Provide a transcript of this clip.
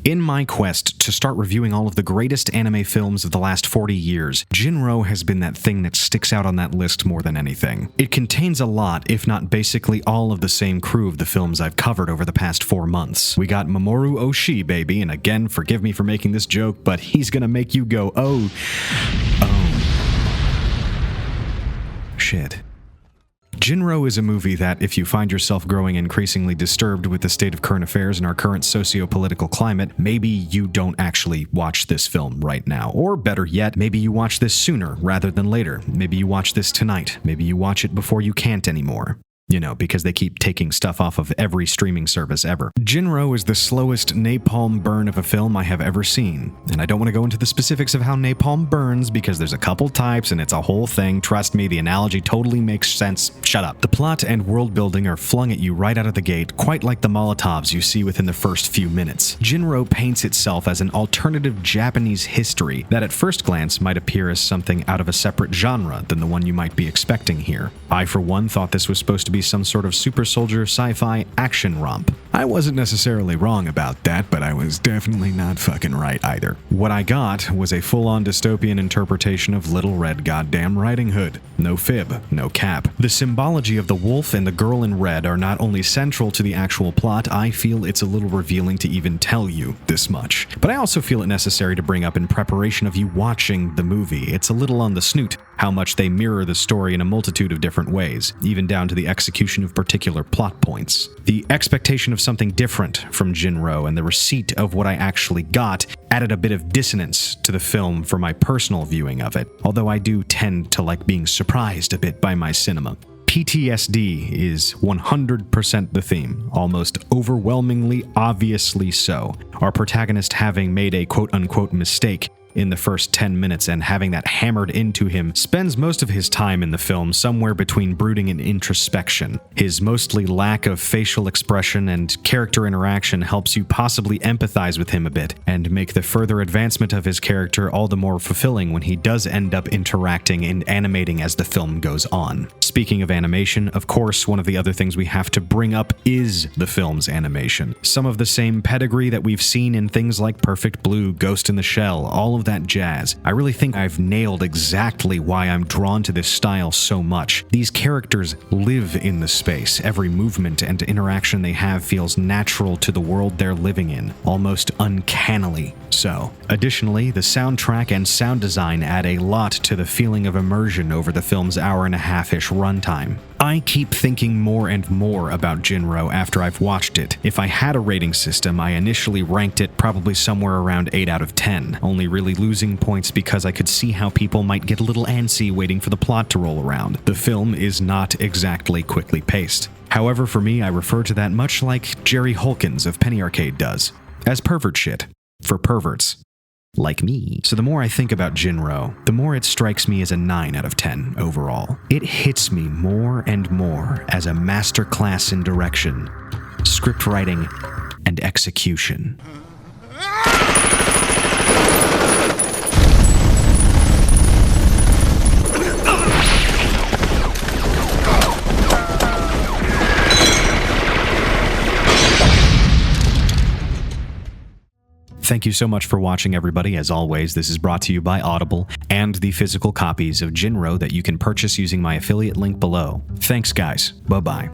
In my quest to start reviewing all of the greatest anime films of the last 40 years, Jin-Roh has been that thing that sticks out on that list more than anything. It contains a lot, if not basically all of the same crew of the films I've covered over the past 4 months. We got Mamoru Oshii, baby, and again, forgive me for making this joke, but he's gonna make you go, oh, shit. Jin-Roh is a movie that, if you find yourself growing increasingly disturbed with the state of current affairs in our current socio-political climate, maybe you don't actually watch this film right now. Or better yet, maybe you watch this sooner rather than later. Maybe you watch this tonight. Maybe you watch it before you can't anymore. You know, because they keep taking stuff off of every streaming service ever. Jin-Roh is the slowest napalm burn of a film I have ever seen. And I don't want to go into the specifics of how napalm burns because there's a couple types and it's a whole thing. Trust me, the analogy totally makes sense. Shut up. The plot and world building are flung at you right out of the gate, quite like the Molotovs you see within the first few minutes. Jin-Roh paints itself as an alternative Japanese history that at first glance might appear as something out of a separate genre than the one you might be expecting here. I, for one, thought this was supposed to be some sort of super soldier sci-fi action romp. I wasn't necessarily wrong about that, but I was definitely not fucking right either. What I got was a full-on dystopian interpretation of Little Red Goddamn Riding Hood. No fib, no cap. The symbology of the wolf and the girl in red are not only central to the actual plot, I feel it's a little revealing to even tell you this much. But I also feel it necessary to bring up in preparation of you watching the movie. It's a little on the snoot how much they mirror the story in a multitude of different ways, even down to the execution of particular plot points. The expectation of something different from Jin-Roh and the receipt of what I actually got added a bit of dissonance to the film for my personal viewing of it, although I do tend to like being surprised a bit by my cinema. PTSD is 100% the theme, almost overwhelmingly obviously so. Our protagonist having made a quote-unquote mistake in the first 10 minutes and having that hammered into him, spends most of his time in the film somewhere between brooding and introspection. His mostly lack of facial expression and character interaction helps you possibly empathize with him a bit and make the further advancement of his character all the more fulfilling when he does end up interacting and animating as the film goes on. Speaking of animation, of course, one of the other things we have to bring up is the film's animation. Some of the same pedigree that we've seen in things like Perfect Blue, Ghost in the Shell, all of that jazz. I really think I've nailed exactly why I'm drawn to this style so much. These characters live in the space. Every movement and interaction they have feels natural to the world they're living in, almost uncannily so. Additionally, the soundtrack and sound design add a lot to the feeling of immersion over the film's hour-and-a-half-ish runtime. I keep thinking more and more about Jin-Roh after I've watched it. If I had a rating system, I initially ranked it probably somewhere around 8 out of 10, only really losing points because I could see how people might get a little antsy waiting for the plot to roll around. The film is not exactly quickly paced. However, for me, I refer to that much like Jerry Holkins of Penny Arcade does, as pervert shit. For perverts. Like me. So the more I think about Jin-Roh, the more it strikes me as a 9 out of 10 overall. It hits me more and more as a masterclass in direction, script writing, and execution. Thank you so much for watching, everybody. As always, this is brought to you by Audible and the physical copies of Jin-Roh that you can purchase using my affiliate link below. Thanks, guys. Bye-bye.